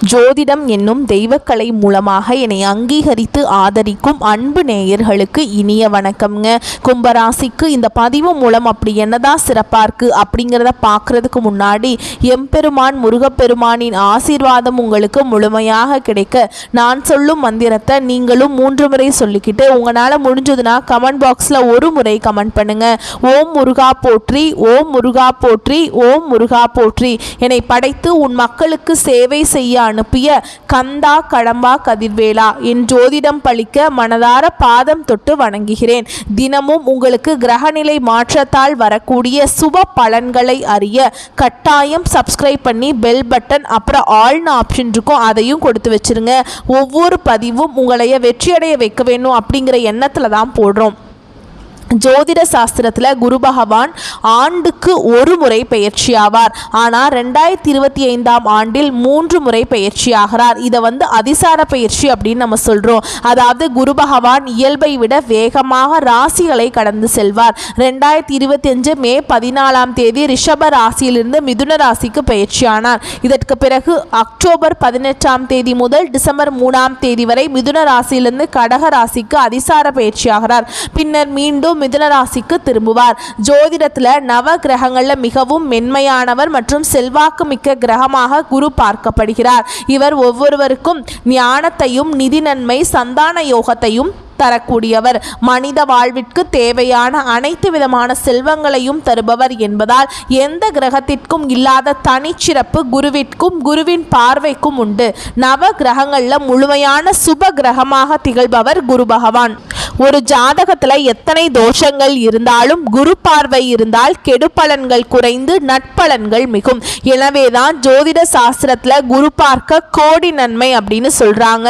ஜோதிடம் என்னும் தெய்வக்கலை மூலமாக என்னை அங்கீகரித்து ஆதரிக்கும் அன்பு நேயர்களுக்கு இனிய வணக்கம்ங்க. கும்பராசிக்கு இந்த பதிவு மூலம் அப்படி என்னதான் சிறப்பாக இருக்குது அப்படிங்கிறத பார்க்குறதுக்கு முன்னாடி எம்பெருமான் முருகப்பெருமானின் ஆசீர்வாதம் உங்களுக்கு முழுமையாக கிடைக்க நான் சொல்லும் மந்திரத்தை நீங்களும் 3 முறை சொல்லிக்கிட்டு உங்களால் முடிஞ்சதுன்னா கமெண்ட் பாக்ஸில் ஒரு முறை கமெண்ட் பண்ணுங்க. ஓம் முருகா போற்றி, ஓம் முருகா போற்றி, ஓம் முருகா போற்றி. என்னை படைத்து உன் மக்களுக்கு சேவை செய்ய அனுப்பிய கந்தா கடம்பா கதிர்வேலா என் ஜோதிடம் பழிக்க மனதார பாதம் தொட்டு வணங்குகிறேன். தினமும் உங்களுக்கு கிரகநிலை மாற்றத்தால் வரக்கூடிய சுப பலன்களை அறிய கட்டாயம் சப்ஸ்கிரைப் பண்ணி பெல் பட்டன் அப்புறம் ஆல்னு ஆப்ஷன் இருக்கும், அதையும் கொடுத்து வச்சிருங்க. ஒவ்வொரு பதிவும் உங்களைய வெற்றியடைய வைக்க வேணும் அப்படிங்கிற எண்ணத்தில் தான் போடுறோம். ஜோதிட சாஸ்திரத்தில் குரு பகவான் ஆண்டுக்கு ஒரு முறை பயிற்சி ஆவார். ஆனால் 2025ஆம் ஆண்டில் 3 முறை பயிற்சி ஆகிறார். இதை அதிசார பயிற்சி அப்படின்னு நம்ம சொல்கிறோம். அதாவது குரு பகவான் இயல்பை விட வேகமாக ராசிகளை கடந்து செல்வார். 2025 மே 14ஆம் தேதி ரிஷப ராசியிலிருந்து மிதுன ராசிக்கு பயிற்சியானார். இதற்கு பிறகு அக்டோபர் 18ஆம் தேதி முதல் டிசம்பர் 3ஆம் தேதி வரை மிதுன ராசியிலிருந்து கடக ராசிக்கு அதிசார பயிற்சியாகிறார். பின்னர் மீண்டும் மிதுன ராசிக்கு திரும்புவார். ஜோதிடத்தில் நவ கிரகங்கள்ல மிகவும் மென்மையானவர் மற்றும் செல்வாக்கு மிக்க கிரகமாக குரு பார்க்கப்படுகிறார். இவர் ஒவ்வொருவருக்கும் ஞானத்தையும் நிதி நன்மை சந்தான யோகத்தையும் தரக்கூடியவர். மனித வாழ்விற்கு தேவையான அனைத்து விதமான செல்வங்களையும் தருபவர் என்பதால் எந்த கிரகத்திற்கும் இல்லாத தனிச்சிறப்பு குருவிற்கும் குருவின் பார்வைக்கும் உண்டு. நவ கிரகங்கள்ல முழுமையான சுப கிரகமாக திகழ்பவர் குரு பகவான். ஒரு ஜாதகத்துல எத்தனை தோஷங்கள் இருந்தாலும் குரு பார்வை இருந்தால் கெடுபலன்கள் குறைந்து நட்பலன்கள் மிகும். எனவேதான் ஜோதிட சாஸ்திரத்துல குரு பார்க்க கோடி நன்மை அப்படின்னு சொல்றாங்க.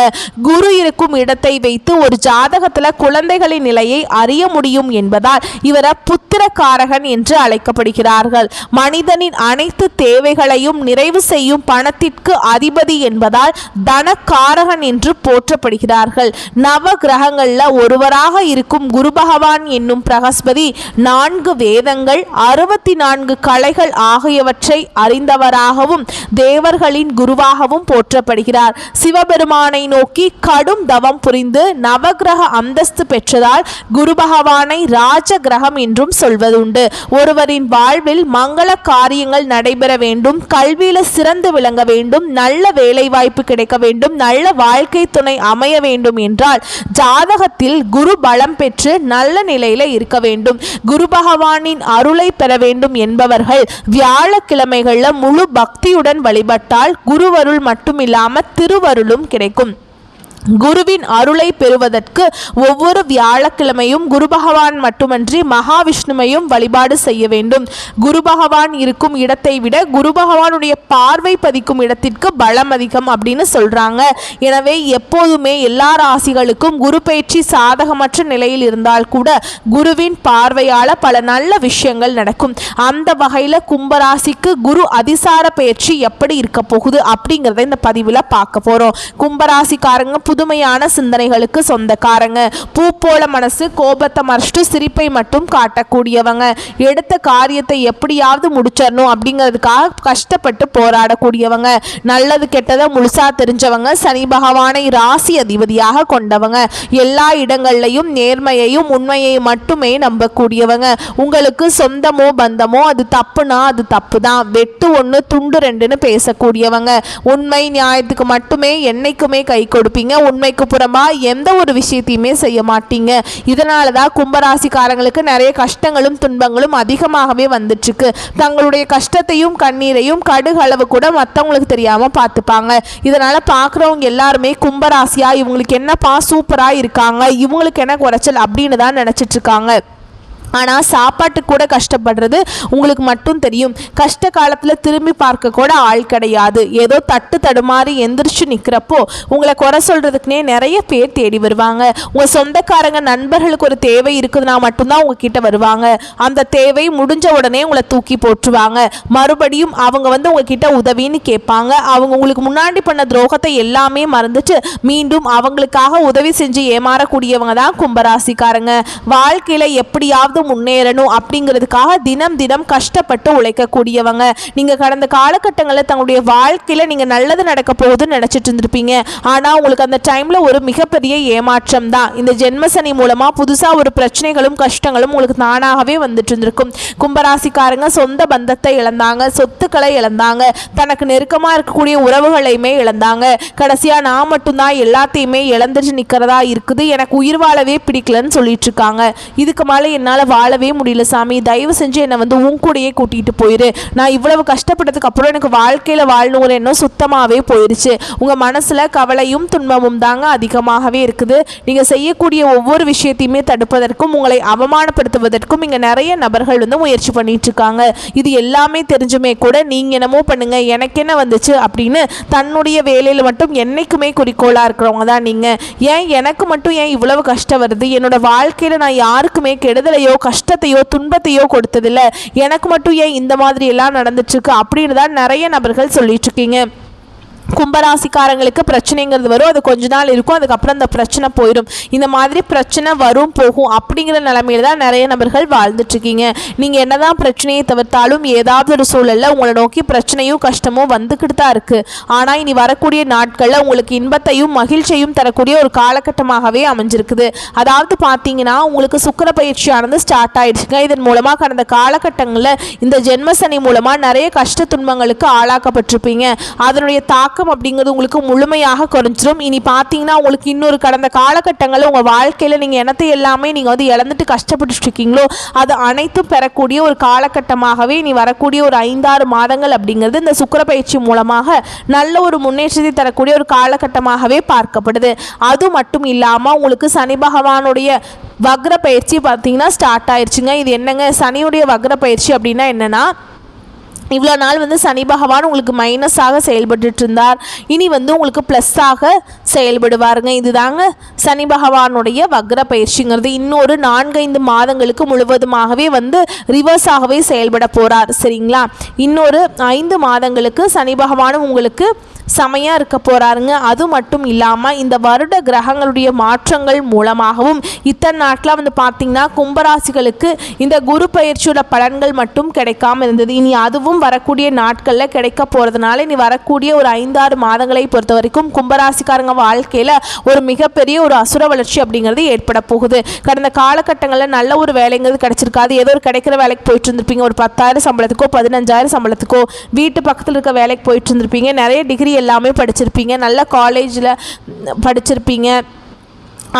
குரு இருக்கும் இடத்தை வைத்து ஒரு ஜாதகத்துல குழந்தைகளின் நிலையை அறிய முடியும் என்பதால் இவரை புத்திரகாரகன் என்று அழைக்கப்படுகிறார்கள். மனிதனின் அனைத்து தேவைகளையும் நிறைவு செய்யும் பணத்திற்கு அதிபதி என்பதால் தனகாரகன் என்று போற்றப்படுகிறார்கள். நவ கிரகங்கள்ல ஒருவராக இருக்கும் குரு பகவான் என்னும் பிரகஸ்பதி 4 வேதங்கள் 64 கலைகள் ஆகியவற்றை அறிந்தவராகவும் தேவர்களின் குருவாகவும் போற்றப்படுகிறார். சிவபெருமானை நோக்கி கடும் தவம் புரிந்து நவகிரக அந்தஸ்து பெற்றதால் குரு பகவானை ராஜ கிரகம் என்றும் சொல்வதுண்டு. ஒருவரின் வாழ்வில் மங்கள காரியங்கள் நடைபெற வேண்டும், கல்வியில சிறந்து விளங்க வேண்டும், நல்ல வேலை வாய்ப்பு கிடைக்க வேண்டும், நல்ல வாழ்க்கை துணை அமைய வேண்டும் என்றால் ஜாதகத்தில் குரு பலம் பெற்று நல்ல நிலையில இருக்க வேண்டும். குரு பகவானின் அருளை பெற வேண்டும் என்பவர்கள் வியாழக்கிழமைகள்ல முழு பக்தியுடன் வழிபட்டால் குருவருள் மட்டுமில்லாம திருவருளும் கிடைக்கும். குருவின் அருளை பெறுவதற்கு ஒவ்வொரு வியாழக்கிழமையும் குரு பகவான் மட்டுமன்றி மகாவிஷ்ணுவையும் வழிபாடு செய்ய வேண்டும். குரு பகவான் இருக்கும் இடத்தை விட குரு பகவானுடைய பார்வை பதிக்கும் இடத்திற்கு பலம் அதிகம் அப்படின்னு சொல்றாங்க. எனவே எப்போதுமே எல்லா ராசிகளுக்கும் குரு பயிற்சி சாதகமற்ற நிலையில் இருந்தால் கூட குருவின் பார்வையால பல நல்ல விஷயங்கள் நடக்கும். அந்த வகையில கும்பராசிக்கு குரு அதிசார பயிற்சி எப்படி இருக்க போகுது அப்படிங்கிறத இந்த பதிவில் பார்க்க போறோம். கும்பராசிக்காரங்க புதுமையான சிந்தனைகளுக்கு சொந்தக்காரங்க. பூ போல மனசு, கோபத்தை மறைச்சிட்டு சிரிப்பை மட்டும் காட்டக்கூடியவங்க. எடுத்த காரியத்தை எப்படியாவது முடிச்சிடணும் அப்படிங்கிறதுக்காக கஷ்டப்பட்டு போராடக்கூடியவங்க. நல்லது கெட்டதை முழுசா தெரிஞ்சவங்க. சனி பகவானை ராசி அதிபதியாக கொண்டவங்க. எல்லா இடங்கள்லையும் நேர்மையையும் உண்மையை மட்டுமே நம்பக்கூடியவங்க. உங்களுக்கு சொந்தமோ பந்தமோ அது தப்புனா அது தப்பு தான், வெட்டு 1 துண்டு 2ன்னு பேசக்கூடியவங்க. உண்மை நியாயத்துக்கு மட்டுமே என்னைக்குமே கை கொடுப்பீங்க. உண்மைக்கு புறம்பா எந்த ஒரு விஷயத்தையுமே செய்ய மாட்டீங்க. இதனால தான் கும்பராசிக்காரங்களுக்கு நிறைய கஷ்டங்களும் துன்பங்களும் அதிகமாகவே வந்துட்டு இருக்கு. தங்களுடைய கஷ்டத்தையும் கண்ணீரையும் கடுகளவு கூட மற்றவங்களுக்கு தெரியாம பார்த்துப்பாங்க. இதனால பார்க்குறவங்க எல்லாருமே கும்பராசியா இவங்களுக்கு என்னப்பா சூப்பரா இருக்காங்க, இவங்களுக்கு என்ன குறைச்சல் அப்படின்னு தான் நினைச்சிட்டு இருக்காங்க. ஆனால் சாப்பாட்டு கூட கஷ்டப்படுறது உங்களுக்கு மட்டும் தெரியும். கஷ்ட காலத்தில் திரும்பி பார்க்க கூட ஆள் கிடையாது. ஏதோ தட்டு தடுமாறி எந்திரிச்சு நிற்கிறப்போ உங்களை குறை சொல்கிறதுக்குனே நிறைய பேர் தேடி வருவாங்க. உங்கள் சொந்தக்காரங்க நண்பர்களுக்கு ஒரு தேவை இருக்குதுன்னா மட்டும்தான் உங்ககிட்ட வருவாங்க. அந்த தேவை முடிஞ்ச உடனே உங்களை தூக்கி போட்டுருவாங்க. மறுபடியும் அவங்க உங்ககிட்ட உதவின்னு கேட்பாங்க. அவங்க உங்களுக்கு முன்னாடி பண்ண துரோகத்தை எல்லாமே மறந்துட்டு மீண்டும் அவங்களுக்காக உதவி செஞ்சு ஏமாறக்கூடியவங்க தான் கும்பராசிக்காரங்க. வாழ்க்கையில் எப்படியாவது எப்படியாவது முன்னேறணும் அப்படிங்கிறதுக்காக தினம் தினம் கஷ்டப்பட்டு உழைக்கக்கூடியவங்க. நீங்கள் கடந்த காலகட்டங்களில் தங்களுடைய வாழ்க்கையில் நீங்கள் நல்லது நடக்க போகுதுன்னு நினச்சிட்டு இருந்திருப்பீங்க. ஆனால் உங்களுக்கு அந்த டைமில் ஒரு மிகப்பெரிய ஏமாற்றம் தான். இந்த ஜென்மசனி மூலமாக புதுசாக ஒரு பிரச்சனைகளும் கஷ்டங்களும் உங்களுக்கு தானாகவே வந்துட்டு இருந்திருக்கும். கும்பராசிக்காரங்க சொந்த பந்தத்தை இழந்தாங்க, சொத்துக்களை இழந்தாங்க, தனக்கு நெருக்கமாக இருக்கக்கூடிய உறவுகளையுமே இழந்தாங்க. கடைசியாக நான் மட்டும்தான் எல்லாத்தையுமே இழந்துட்டு நிற்கிறதா இருக்குது, எனக்கு உயிர் வாழவே பிடிக்கலன்னு சொல்லிட்டு இருக்காங்க. இதுக்கு மேலே என்னால் வாழவே முடியல சாமி, தயவு செஞ்சு என்னை வந்து உன் கூடயே கூட்டிகிட்டு போயிரு. நான் இவ்வளவு கஷ்டப்பட்டதுக்கு அப்புறம் எனக்கு வாழ்க்கையில் வாழணுங்கிற எண்ணம் சுத்தமாகவே போயிடுச்சு. உங்கள் மனசில் கவலையும் துன்பமும் தாங்க அதிகமாகவே இருக்குது. நீங்கள் செய்யக்கூடிய ஒவ்வொரு விஷயத்தையுமே தடுப்பதற்கும் உங்களை அவமானப்படுத்துவதற்கும் இங்கே நிறைய நபர்கள் வந்து முயற்சி பண்ணிட்டு இருக்காங்க. இது எல்லாமே தெரிஞ்சுமே கூட நீங்கள் என்னமோ பண்ணுங்க, எனக்கு என்ன வந்துச்சு அப்படின்னு தன்னுடைய வேலையில் மட்டும் என்னைக்குமே குறிக்கோளாக இருக்கிறவங்க தான் நீங்கள். ஏன் எனக்கு மட்டும் ஏன் இவ்வளவு கஷ்டம் வருது, என்னோட வாழ்க்கையில் நான் யாருக்குமே கெடுதலையோ கஷ்டத்தையோ துன்பத்தையோ கொடுத்ததில்லை, எனக்கு மட்டும் ஏன் இந்த மாதிரி எல்லாம் நடந்துட்டுருக்கு அப்படின்னு தான் நிறைய நபர்கள் சொல்லிட்டு இருக்கீங்க. கும்பராசிக்காரங்களுக்கு பிரச்சனைங்கிறது வரும், அது கொஞ்ச நாள் இருக்கும், அதுக்கப்புறம் அந்த பிரச்சனை போயிடும். இந்த மாதிரி பிரச்சனை வரும் போகும் அப்படிங்கிற நிலைமையில தான் நிறைய நபர்கள் வாழ்ந்துட்டுருக்கீங்க. நீங்கள் என்னதான் பிரச்சனையை தவிர்த்தாலும் ஏதாவது ஒரு சூழலில் உங்களை நோக்கி பிரச்சனையும் கஷ்டமும் வந்துக்கிட்டு தான் இருக்குது. ஆனால் இனி வரக்கூடிய நாட்களில் உங்களுக்கு இன்பத்தையும் மகிழ்ச்சியையும் தரக்கூடிய ஒரு காலகட்டமாகவே அமைஞ்சிருக்குது. அதாவது பார்த்தீங்கன்னா உங்களுக்கு சுக்கிர பயிற்சியானது ஸ்டார்ட் ஆயிடுச்சுங்க. இதன் மூலமாக கடந்த காலகட்டங்களில் இந்த ஜென்மசனி மூலமாக நிறைய கஷ்ட துன்பங்களுக்கு ஆளாக்கப்பட்டிருப்பீங்க. அதனுடைய தாக்கம் அப்படிங்கிறது உங்களுக்கு முழுமையாக குறைஞ்சிரும். இனி பார்த்தீங்கன்னா உங்களுக்கு இன்னொரு கடந்த காலகட்டங்களில் உங்கள் வாழ்க்கையில் நீங்கள் என்னத்தை எல்லாமே நீங்கள் வந்து இழந்துட்டு கஷ்டப்பட்டு இருக்கீங்களோ அது அனைத்தும் பெறக்கூடிய ஒரு காலகட்டமாகவே இனி வரக்கூடிய ஒரு 5-6 மாதங்கள் அப்படிங்கிறது இந்த சுக்கிர பயிற்சி மூலமாக நல்ல ஒரு முன்னேற்றத்தை தரக்கூடிய ஒரு காலகட்டமாகவே பார்க்கப்படுது. அது மட்டும் இல்லாமல் உங்களுக்கு சனி பகவானுடைய வக்ர பயிற்சி பார்த்தீங்கன்னா ஸ்டார்ட் ஆயிடுச்சுங்க. இது என்னங்க, சனியுடைய வக்ர பயிற்சி அப்படின்னா என்னென்னா, இவ்வளோ நாள் வந்து சனி பகவான் உங்களுக்கு மைனஸாக செயல்பட்டு இருந்தார், இனி வந்து உங்களுக்கு ப்ளஸ்ஸாக செயல்படுவாருங்க. இதுதாங்க சனி பகவானுடைய வக்ர பயிற்சிங்கிறது. இன்னொரு 4-5 மாதங்களுக்கு முழுவதுமாகவே வந்து ரிவர்ஸாகவே செயல்பட போகிறார். சரிங்களா, இன்னொரு 5 மாதங்களுக்கு சனி பகவானும் உங்களுக்கு செமையாக இருக்க போகிறாருங்க. அது மட்டும் இல்லாமல் இந்த வருட கிரகங்களுடைய மாற்றங்கள் மூலமாகவும் இத்தனை நாட்டில் வந்து பார்த்திங்கன்னா கும்பராசிகளுக்கு இந்த குரு பயிற்சியோட பலன்கள் மட்டும் கிடைக்காமல் இருந்தது. இனி அதுவும் வரக்கூடிய நாட்களில் கிடைக்க போகிறதுனால இனி வரக்கூடிய ஒரு 5-6 மாதங்களை பொறுத்த வரைக்கும் கும்பராசிக்காரங்க வாழ்க்கையில் ஒரு மிகப்பெரிய ஒரு அசுர வளர்ச்சி அப்படிங்கிறது ஏற்பட போகுது. கடந்த காலகட்டங்களில் நல்ல ஒரு வேலைங்கிறது கிடைச்சிருக்காது. ஏதோ ஒரு கிடைக்கிற வேலைக்கு போயிட்டு இருந்திருப்பீங்க, ஒரு 10,000 சம்பளத்துக்கோ 15,000 சம்பளத்துக்கோ வீட்டு பக்கத்தில் இருக்க வேலைக்கு போயிட்டு இருந்திருப்பீங்க, நிறைய டிகிரி எல்லாமே படிச்சிருப்பீங்க, நல்ல காலேஜில் படிச்சிருப்பீங்க.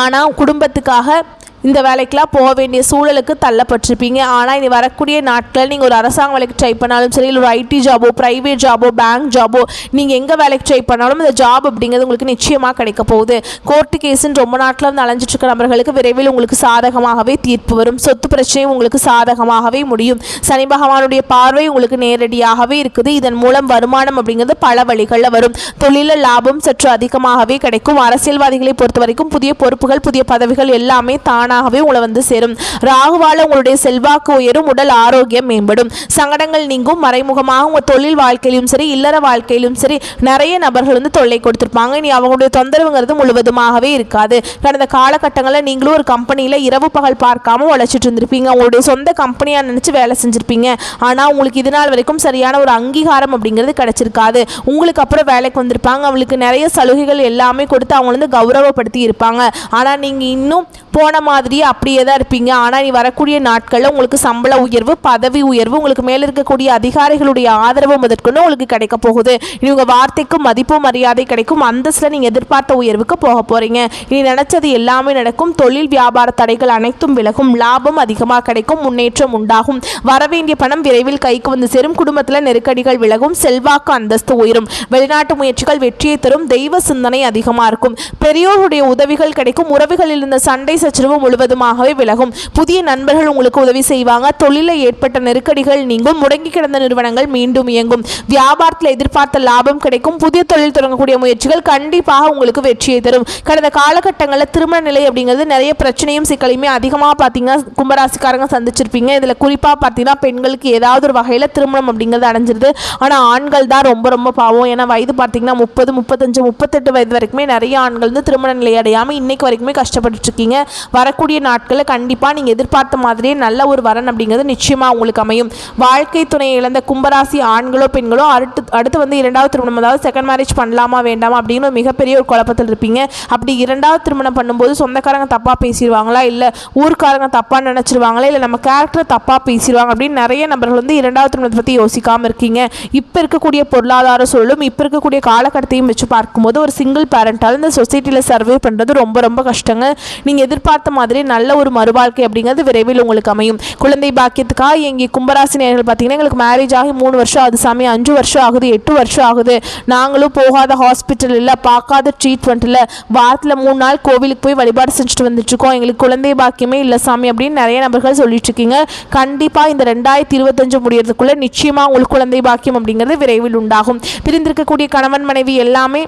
ஆனால் குடும்பத்துக்காக இந்த வேலைக்கெலாம் போக வேண்டிய சூழலுக்கு தள்ளப்பட்டிருப்பீங்க. ஆனால் இனி வரக்கூடிய நாட்கள் நீங்கள் ஒரு அரசாங்க வேலைக்கு ட்ரை பண்ணாலும் சரி, இல்லை ஒரு ஐடி ஜாபோ ப்ரைவேட் ஜாபோ பேங்க் ஜாபோ நீங்கள் எங்கே வேலைக்கு ட்ரை பண்ணாலும் இந்த ஜாப் அப்படிங்கிறது உங்களுக்கு நிச்சயமாக கிடைக்க போகுது. கோர்ட்டு கேஸுன்னு ரொம்ப நாட்டில் வந்து அலைஞ்சிட்ருக்க நபர்களுக்கு விரைவில் உங்களுக்கு சாதகமாகவே தீர்ப்பு வரும். சொத்து பிரச்சனையும் உங்களுக்கு சாதகமாகவே முடியும். சனி பகவானுடைய பார்வை உங்களுக்கு நேரடியாகவே இருக்குது. இதன் மூலம் வருமானம் அப்படிங்கிறது பல வழிகளில் வரும். தொழிலில் லாபம் சற்று அதிகமாகவே கிடைக்கும். அரசியல்வாதிகளை பொறுத்த வரைக்கும் புதிய பொறுப்புகள் புதிய பதவிகள் எல்லாமே தானாகவே உங்களை வந்து சேரும். ராகுவால உங்களுடைய செல்வாக்கு உயரும், உடல் ஆரோக்கியம் மேம்படும், சங்கடங்கள் நீங்கும். மறைமுகமாக உங்கள் தொழில் வாழ்க்கையிலும் சரி இல்லற வாழ்க்கையிலும் சரி நிறைய நபர்கள் வந்து தொல்லை கொடுத்துருப்பாங்க. இனி அவங்களுடைய தொந்தரவுங்கிறது முழுவதுமாகவே இருக்காது. கடந்த காலகட்டங்களில் நீங்களும் ஒரு கம்பெனியில் இரவு பகல் பார்க்காம உழைச்சிட்டு இருந்திருப்பீங்க, உங்களுடைய சொந்த கம்பெனியாக நினச்சி வேலை செஞ்சுருப்பீங்க. ஆனால் உங்களுக்கு இது நாள் வரைக்கும் சரியான ஒரு அங்கீகாரம் அப்படிங்கிறது கிடைச்சிருக்காது. உங்களுக்கு அப்புறம் வேலைக்கு வந்திருப்பாங்க, அவங்களுக்கு நிறைய சலுகைகள் எல்லாமே கொடுத்து அவங்க வந்து கௌரவப்படுத்தி இருப்பாங்க. ஆனால் நீங்கள் இன்னும் போன மாதிரியே அப்படியே தான் இருப்பீங்க. ஆனால் நீ வரக்கூடிய நாட்களில் உங்களுக்கு சம்பள உயர்வு பதவி உயர்வு உங்களுக்கு மேலே இருக்கக்கூடிய அதிகாரிகளுடைய ஆதரவு முதற்கொண்டு உங்களுக்கு கிடைக்க போகுது. இனி உங்கள் வார்த்தைக்கும் மதிப்பும் மரியாதை கிடைக்கும். அந்தஸ்தில் நீங்கள் எதிர்பார்த்த உயர்வுக்கு போக போகிறீங்க. இனி நினச்சது எல்லாமே நடக்கும். தொழில் வியாபார தடைகள் அனைத்தும் விலகும். லாபம் அதிகமாக கிடைக்கும். முன்னேற்றம் உண்டாகும். வரவேண்டிய பணம் விரைவில் கைக்கு வந்து சேரும். குடும்பத்தில் நெருக்கடிகள் விலகும். செல்வாக்கு அந்தஸ்து உயரும். வெளிநாட்டு முயற்சிகள் வெற்றியை தரும். தெய்வ சிந்தனை அதிகமாக இருக்கும். பெரியோருடைய உதவிகள் கிடைக்கும். உறவுகளில் இருந்த சண்டை சச்சரவு முழுவதுமாகவே விலகும். புதிய நண்பர்கள் உங்களுக்கு உதவி செய்வாங்க. தொழிலில் ஏற்பட்ட நெருக்கடிகள் நீங்கும். முடங்கி கிடந்த நிறுவனங்கள் மீண்டும் இயங்கும். வியாபாரத்தில் எதிர்பார்த்த லாபம் கிடைக்கும். புதிய தொழில் தொடங்கக்கூடிய முயற்சிகள் கண்டிப்பாக உங்களுக்கு வெற்றியை தரும். கடந்த காலகட்டங்களில் திருமண நிலை அப்படிங்கிறது நிறைய பிரச்சனையும் சிக்கலையுமே அதிகமாக பார்த்தீங்கன்னா கும்பராசிக்காரங்க சந்திச்சிருப்பீங்க. இதில் குறிப்பாக பார்த்தீங்கன்னா பெண்களுக்கு ஏதாவது ஒரு வகையில் திருமணம் அப்படிங்கிறது அடைஞ்சிருது. ஆனால் ஆண்கள் தான் ரொம்ப ரொம்ப பாவம். ஏன்னா வயது பார்த்தீங்கன்னா 30, 35, 38 வயது வரைக்குமே நிறைய ஆண்கள் வந்து திருமண நிலை அடையாமல் இன்னைக்கு வரைக்குமே கஷ்டப்பட்டு இருக்கீங்க. வரக்கூடிய வரக்கூடிய நாட்களில் கண்டிப்பாக நீங்கள் எதிர்பார்த்த மாதிரியே நல்ல ஒரு வரன் அப்படிங்கிறது நிச்சயமாக உங்களுக்கு அமையும். வாழ்க்கை துணையை இழந்த கும்பராசி ஆண்களோ பெண்களோ அடுத்து வந்து இரண்டாவது திருமணம், அதாவது செகண்ட் மேரேஜ் பண்ணலாமா வேண்டாமா அப்படின்னு மிகப்பெரிய ஒரு குழப்பத்தில் இருப்பீங்க. அப்படி இரண்டாவது திருமணம் பண்ணும்போது சொந்தக்காரங்க தப்பாக பேசிடுவாங்களா, இல்லை ஊர்க்காரங்க தப்பாக நினச்சிருவாங்களா, இல்லை நம்ம கேரக்டர் தப்பாக பேசிடுவாங்க அப்படின்னு நிறைய நபர்கள் வந்து இரண்டாவது திருமணத்தை பற்றி யோசிக்காமல் இருக்கீங்க. இப்போ இருக்கக்கூடிய பொருளாதார சூழலும் இப்போ இருக்கக்கூடிய காலகட்டத்தையும் வச்சு பார்க்கும்போது ஒரு சிங்கிள் பேரண்டால் இந்த சொசைட்டியில் சர்வே பண்ணுறது ரொம்ப ரொம்ப கஷ்டங்க. நீங்கள் எதிர்பார்த்த மாதிரி நல்ல ஒரு மறுவாழ்க்கை அப்படிங்கிறது விரைவில் உங்களுக்கு அமையும். குழந்தை பாக்கியத்துக்காக எங்கே கும்பராசி நேயர்கள் பார்த்தீங்கன்னா எங்களுக்கு மேரேஜ் ஆகி 3 வருஷம் ஆகுது சாமி, 5 வருஷம் ஆகுது, 8 வருஷம் ஆகுது, நாங்களும் போகாத ஹாஸ்பிட்டல் இல்லை, பார்க்காத ட்ரீட்மெண்ட் இல்லை, வாரத்தில் 3 நாள் கோவிலுக்கு போய் வழிபாடு செஞ்சுட்டு வந்துட்டுருக்கோம், எங்களுக்கு குழந்தை பாக்கியமே இல்லை சாமி அப்படின்னு நிறைய நபர்கள் சொல்லிட்டு இருக்கீங்க. கண்டிப்பாக இந்த 2025 முடியறதுக்குள்ளே நிச்சயமாக உங்களுக்கு குழந்தை பாக்கியம் அப்படிங்கிறது விரைவில் உண்டாகும். பிரிந்திருக்கக்கூடிய கணவன் மனைவி எல்லாமே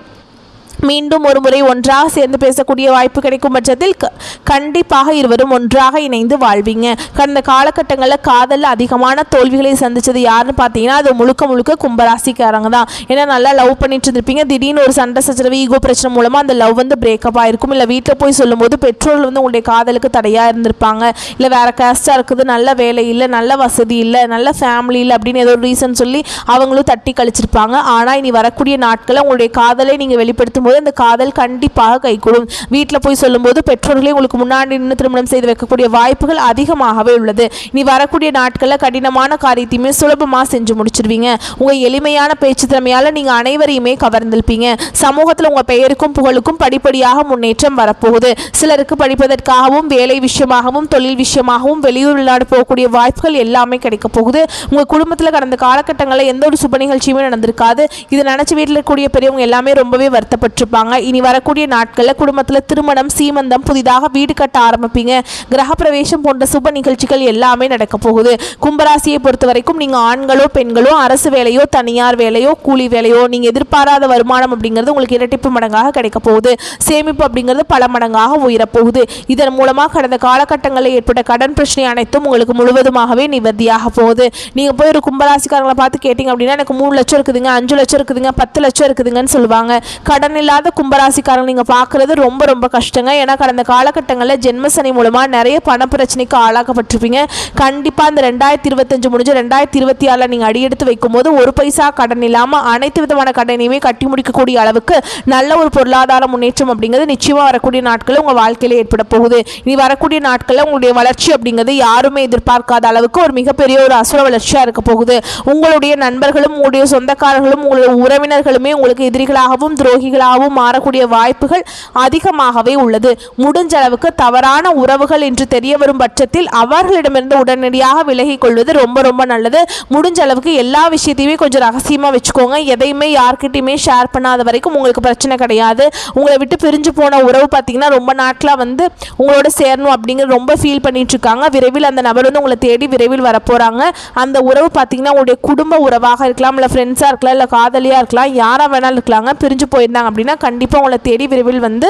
மீண்டும் ஒரு முறை ஒன்றாக சேர்ந்து பேசக்கூடிய வாய்ப்பு கிடைக்கும் பட்சத்தில் கண்டிப்பாக இருவரும் ஒன்றாக இணைந்து வாழ்வீங்க. கடந்த காலகட்டங்களில் காதலில் அதிகமான தோல்விகளை சந்தித்தது யாருன்னு பார்த்தீங்கன்னா அது முழுக்க கும்பராசிக்காரங்க தான். ஏன்னா நல்லா லவ் பண்ணிட்டு இருந்திருப்பீங்க, திடீர்னு ஒரு சண்டை சச்சரவு ஈகோ பிரச்சனை மூலமாக அந்த லவ் வந்து பிரேக்கப் ஆகிருக்கும். இல்லை வீட்டில் போய் சொல்லும்போது பெற்றோர்கள் வந்து உங்களுடைய காதலுக்கு தடையாக இருந்திருப்பாங்க. இல்லை வேறு கேஸ்டாக இருக்குது, நல்ல வேலை இல்லை, நல்ல வசதி இல்லை, நல்ல ஃபேமிலி இல்லை அப்படின்னு ஏதோ ஒரு ரீசன் சொல்லி அவங்களும் தட்டி கழிச்சிருப்பாங்க. ஆனால் இனி வரக்கூடிய நாட்களில் உங்களுடைய காதலை நீங்கள் வெளிப்படுத்தும் அந்த காதல் கண்டிப்பாக கைகூடும். வீட்டில் போய் சொல்லும்போது பெற்றோர்களே உங்களுக்கு முன்னாடி நின்று திருமணம் செய்து வைக்கக்கூடிய வாய்ப்புகள் அதிகமாகவே உள்ளது. இனி வரக்கூடிய நாட்களில் கடினமான காரியத்தையுமே சுலபமாக செஞ்சு முடிச்சிருவீங்க. உங்கள் எளிமையான பேச்சு திறமையால் நீங்கள் அனைவரையுமே கவர்ந்திருப்பீங்க. சமூகத்தில் உங்கள் பெயருக்கும் புகழுக்கும் படிப்படியாக முன்னேற்றம் வரப்போகுது. சிலருக்கு படிப்பதற்காகவும் வேலை விஷயமாகவும் தொழில் விஷயமாகவும் வெளியூர் வெளிநாடு போகக்கூடிய வாய்ப்புகள் எல்லாமே கிடைக்க போகுது. உங்கள் குடும்பத்தில் கடந்த காலகட்டங்களில் எந்த ஒரு சுப நிகழ்ச்சியுமே நடந்திருக்காது. இதை நினச்சி வீட்டில் இருக்கக்கூடிய பெரியவங்க எல்லாமே ரொம்பவே வருத்தப்பட்டிருப்பாங்க. இனி வரக்கூடிய நாட்களில் குடும்பத்தில் திருமணம், சீமந்தம், புதிதாக வீடு கட்ட ஆரம்பிப்பீங்க. கிரகப்பிரவேசம் போன்ற சுப நிகழ்ச்சிகள் எல்லாமே நடக்க போகுது. கும்பராசியை பொறுத்த வரைக்கும் நீங்கள் ஆண்களோ பெண்களோ அரசு வேலையோ தனியார் வேலையோ கூலி வேலையோ நீங்கள் எதிர்பாராத வருமானம் அப்படிங்கிறது உங்களுக்கு இரட்டிப்பு மடங்காக கிடைக்க போகுது. சேமிப்பு அப்படிங்கிறது பல மடங்காக உயரப்போகுது. இதன் மூலமாக கடந்த காலகட்டங்களில் ஏற்பட்ட கடன் பிரச்சனை அனைத்தும் உங்களுக்கு முழுவதுமாகவே நிவர்த்தியாக போகுது. நீங்கள் போய் ஒரு கும்பராசிக்காரங்களை பார்த்து கேட்டிங்க அப்படின்னா எனக்கு 3 லட்சம் இருக்குதுங்க, 5 லட்சம் இருக்குதுங்க, 10 லட்சம் இருக்குதுங்கன்னு சொல்லுவாங்க. கடன் இல்லாத கும்பராசிக்காரங்க நீங்கள் பார்க்குறது ரொம்ப கஷ்டங்க. ஏன்னா கடந்த காலகட்டங்களில் ஜென்மசனி மூலமாக நிறைய பண பிரச்சனைக்கு ஆளாக்கப்பட்டிருப்பீங்க. கண்டிப்பாக இந்த 2025 முடிஞ்சு 2026 நீங்கள் அடியெடுத்து வைக்கும் போது ஒரு பைசா கடன் இல்லாமல் அனைத்து விதமான கடனையுமே கட்டி முடிக்கக்கூடிய அளவுக்கு நல்ல ஒரு பொருளாதார முன்னேற்றம் அப்படிங்கிறது நிச்சயமாக வரக்கூடிய நாட்களில் உங்கள் வாழ்க்கையில் ஏற்பட போகுது. இனி வரக்கூடிய நாட்களில் உங்களுடைய வளர்ச்சி அப்படிங்கிறது யாருமே எதிர்பார்க்காத அளவுக்கு ஒரு மிகப்பெரிய ஒரு அசுர வளர்ச்சியாக இருக்க போகுது. உங்களுடைய நண்பர்களும் உங்களுடைய சொந்தக்காரர்களும் உங்களுடைய உறவினர்களுமே உங்களுக்கு எதிரிகளாகவும் துரோகிகளாகவும் மாறக்கூடிய வாய்ப்புகள் அதிகமாகவே உள்ளது. முடிஞ்ச அளவுக்கு தவறான உறவுகள் என்று தெரிய வரும் பட்சத்தில் அவர்களிடமிருந்து உடனடியாக விலகிக் கொள்வது ரொம்ப நல்லது. முடிஞ்ச அளவுக்கு எல்லா விஷயத்தையுமே கொஞ்சம் ரகசியமாக வச்சுக்கோங்க. எதையுமே யார்கிட்டையுமே ஷேர் பண்ணாத வரைக்கும் உங்களுக்கு பிரச்சனை கிடையாது. உங்களை விட்டு பிரிஞ்சு போன உறவு பார்த்தீங்கன்னா ரொம்ப நாட்களாக வந்து உங்களோட சேரணும் அப்படிங்கிற ரொம்ப ஃபீல் பண்ணிட்டு இருக்காங்க. விரைவில் அந்த நபர் வந்து உங்களை தேடி விரைவில் வரப்போகிறாங்க. அந்த உறவு பார்த்தீங்கன்னா உங்களுடைய குடும்ப உறவாக இருக்கலாம், இல்லை ஃப்ரெண்ட்ஸாக இருக்கலாம், இல்லை காதலியாக இருக்கலாம், யாராக வேணாலும் இருக்கலாங்க. பிரிஞ்சு போயிருந்தாங்க அப்படின்னா கண்டிப்பாக உங்களை தேடி விரைவில் வந்து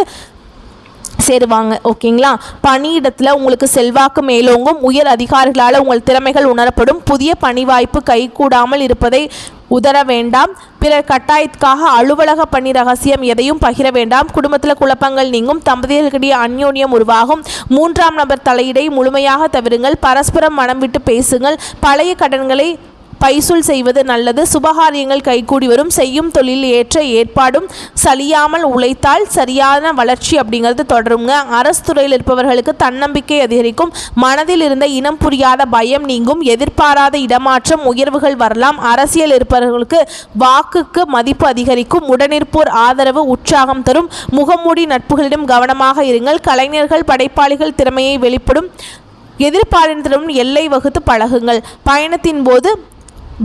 சேருவாங்க. ஓகேங்களா? பணியிடத்தில் உங்களுக்கு செல்வாக்கு மேலோங்கும். உயர் அதிகாரிகளால் உங்கள் திறமைகள் உணரப்படும். புதிய பணி வாய்ப்பு கைகூடாமல் இருப்பதை உதற வேண்டாம். பிறர் கட்டாயத்துக்காக அலுவலக பணி ரகசியம் எதையும் பகிர வேண்டாம். குடும்பத்தில் குழப்பங்கள் நீங்கும். தம்பதியர்களிடையே அந்யோன்யம் உருவாகும். 3ஆம் நபர் தலையீடை முழுமையாக தவிருங்கள். பரஸ்பரம் மனம் விட்டு பேசுங்கள். பழைய கடன்களை பைசூல் செய்வது நல்லது. சுபகாரியங்கள் கைகூடி வரும். செய்யும் தொழில் ஏற்ற ஏற்பாடும் சலியாமல் உழைத்தால் சரியான வளர்ச்சி அப்படிங்கிறது தொடருங்க. அரசு துறையில் இருப்பவர்களுக்கு தன்னம்பிக்கை அதிகரிக்கும். மனதில் இருந்த இனம் புரியாத பயம் நீங்கும். எதிர்பாராத இடமாற்றம், உயர்வுகள் வரலாம். அரசியல் இருப்பவர்களுக்கு வாக்குக்கு மதிப்பு அதிகரிக்கும். உடனிருப்போர் ஆதரவு உற்சாகம் தரும். முகமூடி நட்புகளிடம் கவனமாக இருங்கள். கலைஞர்கள் படைப்பாளிகள் திறமையை வெளிப்படும். எதிர்பார்த்திடம் எல்லை வகுத்து பழகுங்கள். பயணத்தின் போது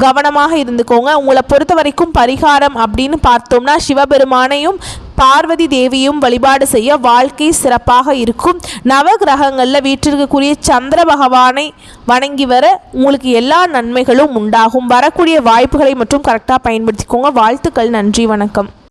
கவனமாக இருந்துக்கோங்க. உங்களை பொறுத்த வரைக்கும் பரிகாரம் அப்படின்னு பார்த்தோம்னா சிவபெருமானையும் பார்வதி தேவியும் வழிபாடு செய்ய வாழ்க்கை சிறப்பாக இருக்கும். நவகிரகங்களில் வீட்டிற்குரிய சந்திர பகவானை வணங்கி வர உங்களுக்கு எல்லா நன்மைகளும் உண்டாகும். வரக்கூடிய வாய்ப்புகளை மட்டும் கரெக்டாக பயன்படுத்திக்கோங்க. வாழ்த்துக்கள். நன்றி. வணக்கம்.